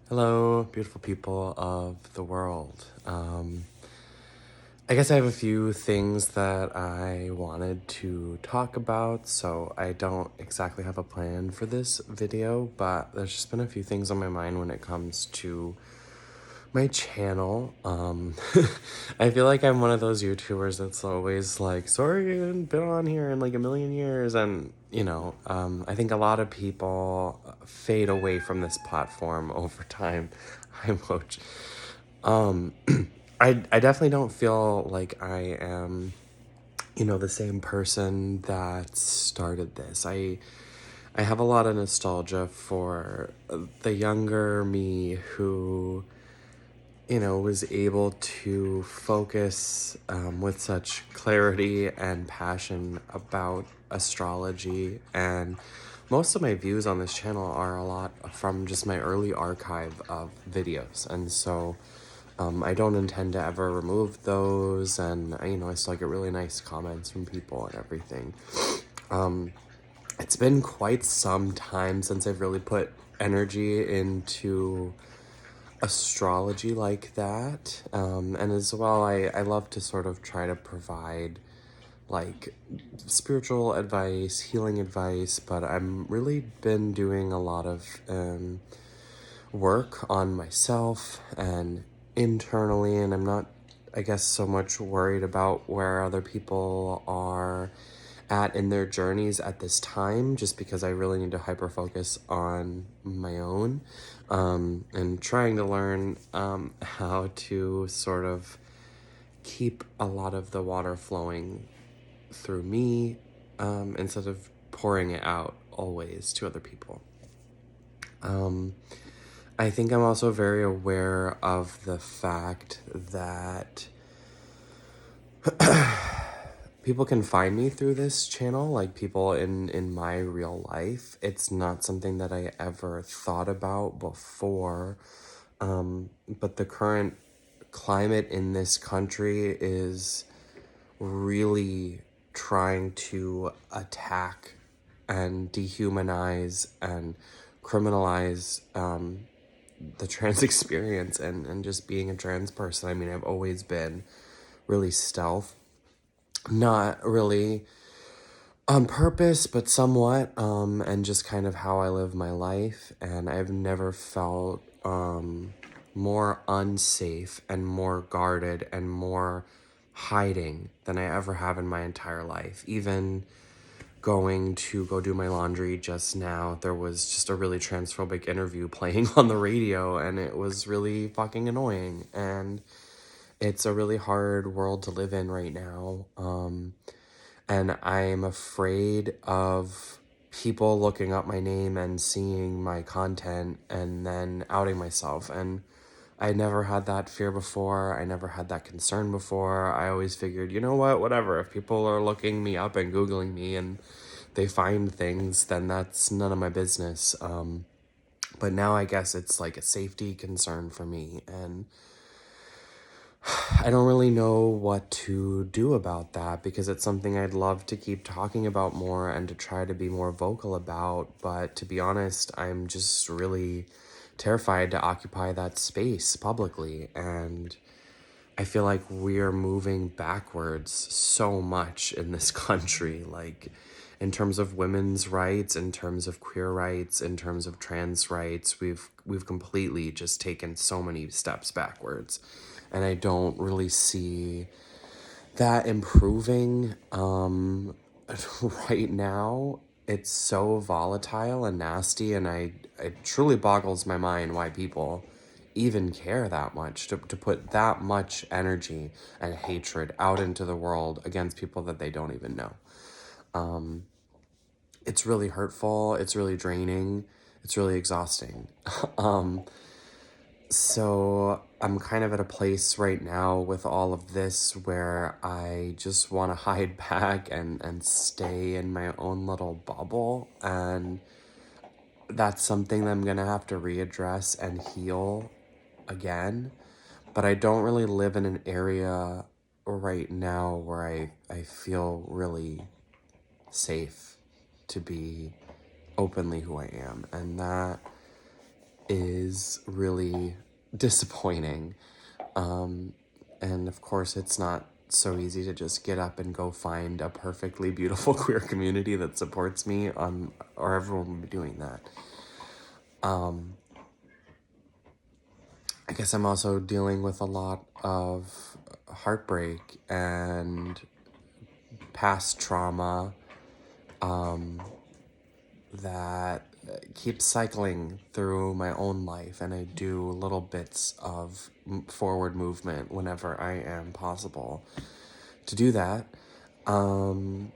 Hello, beautiful people of the world. I guess I have a few things that I wanted to talk about, so I don't exactly have a plan for this video, but there's just been a few things on my mind when it comes to my channel. I feel like I'm one of those YouTubers that's always like, sorry, I haven't been on here in like a million years, and I think a lot of people fade away from this platform over time. I'm coach. I definitely don't feel like I am, the same person that started this. I have a lot of nostalgia for the younger me who, was able to focus with such clarity and passion about astrology. And most of my views on this channel are a lot from just my early archive of videos. And so I don't intend to ever remove those. And, I still get really nice comments from people and everything. It's been quite some time since I've really put energy into astrology like that. And as well, I love to sort of try to provide like spiritual advice, healing advice, but I'm really been doing a lot of work on myself and internally, and I'm not, I guess, so much worried about where other people are at in their journeys at this time, just because I really need to hyper focus on my own and trying to learn how to sort of keep a lot of the water flowing through me instead of pouring it out always to other people. I think I'm also very aware of the fact that people can find me through this channel, like people in my real life. It's not something that I ever thought about before, but the current climate in this country is really trying to attack and dehumanize and criminalize the trans experience and just being a trans person. I mean, I've always been really stealth, not really on purpose, but somewhat, and just kind of how I live my life. And I've never felt more unsafe and more guarded and more hiding than I ever have in my entire life. Even going to go do my laundry just now, there was just a really transphobic interview playing on the radio, and it was really fucking annoying. And it's a really hard world to live in right now. And I'm afraid of people looking up my name and seeing my content and then outing myself. And I never had that fear before. I never had that concern before. I always figured, you know what, whatever. If people are looking me up and Googling me and they find things, then that's none of my business. But now I guess it's like a safety concern for me. And I don't really know what to do about that, because it's something I'd love to keep talking about more and to try to be more vocal about. But to be honest, I'm just really terrified to occupy that space publicly. And I feel like we're moving backwards so much in this country, like in terms of women's rights, in terms of queer rights, in terms of trans rights. We've completely just taken so many steps backwards. And I don't really see that improving right now. It's so volatile and nasty, and it truly boggles my mind why people even care that much to put that much energy and hatred out into the world against people that they don't even know. It's really hurtful, it's really draining, it's really exhausting. So I'm kind of at a place right now with all of this where I just want to hide back and stay in my own little bubble. And that's something that I'm going to have to readdress and heal again. But I don't really live in an area right now where I feel really safe to be openly who I am. And that is is really disappointing. And of course, it's not so easy to just get up and go find a perfectly beautiful queer community that supports me, or everyone will be doing that. I guess I'm also dealing with a lot of heartbreak and past trauma that keeps cycling through my own life, and I do little bits of forward movement whenever I am possible to do that. I'm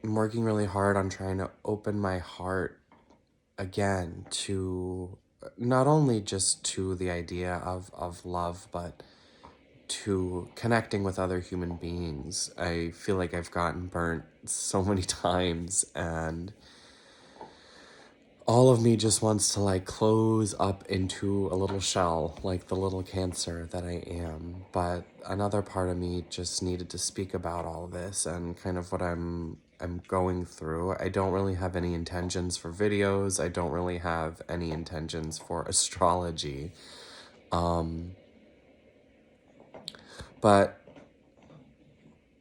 working really hard on trying to open my heart again to not only just to the idea of love, but to connecting with other human beings. I feel like I've gotten burnt so many times, and all of me just wants to like close up into a little shell, like the little cancer that I am. But another part of me just needed to speak about all of this and kind of what I'm going through. I don't really have any intentions for videos. I don't really have any intentions for astrology. But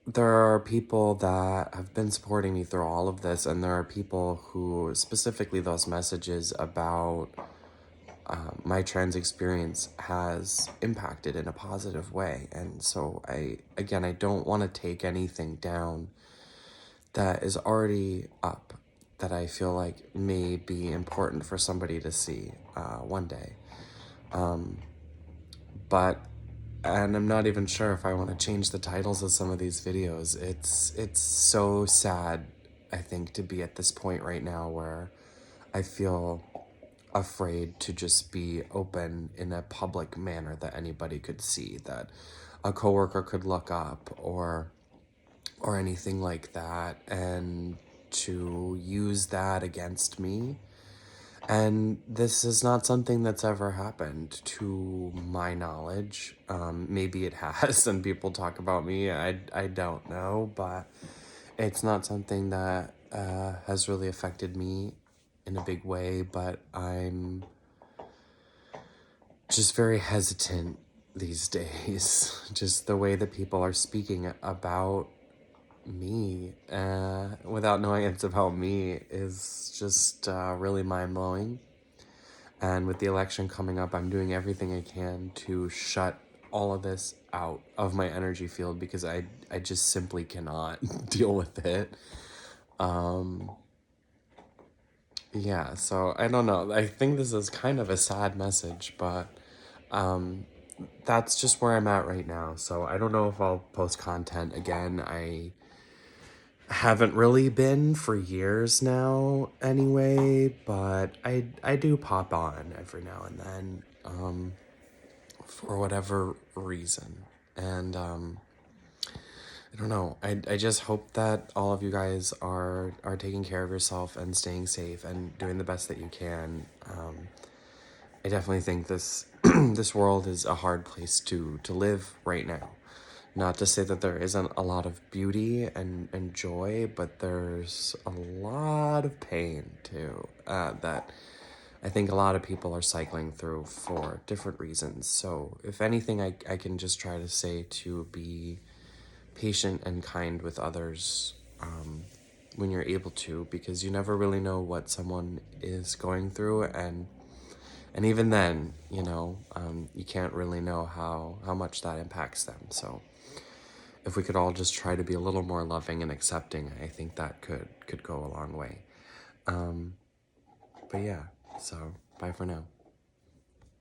there are people that have been supporting me through all of this, and there are people who, specifically those messages about my trans experience has impacted in a positive way. And so I don't want to take anything down that is already up, that I feel like may be important for somebody to see one day. But and I'm not even sure if I want to change the titles of some of these videos. It's so sad, I think, to be at this point right now where I feel afraid to just be open in a public manner that anybody could see, that a coworker could look up or anything like that, and to use that against me. And this is not something that's ever happened to my knowledge. Maybe it has, and people talk about me. I don't know, but it's not something that has really affected me in a big way. But I'm just very hesitant these days. Just the way that people are speaking about me without knowing it's about me is just really mind-blowing. And with the election coming up, I'm doing everything I can to shut all of this out of my energy field, because I just simply cannot deal with it. Yeah, so I don't know. I think this is kind of a sad message, but that's just where I'm at right now. So I don't know if I'll post content again. I haven't really been for years now anyway, but I do pop on every now and then for whatever reason. And I don't know. I just hope that all of you guys are taking care of yourself and staying safe and doing the best that you can. I definitely think this this world is a hard place to live right now. Not to say that there isn't a lot of beauty and joy, but there's a lot of pain too, that I think a lot of people are cycling through for different reasons. So if anything, I can just try to say to be patient and kind with others when you're able to, because you never really know what someone is going through, and even then, you can't really know how much that impacts them. So if we could all just try to be a little more loving and accepting, I think that could go a long way. But yeah, so bye for now.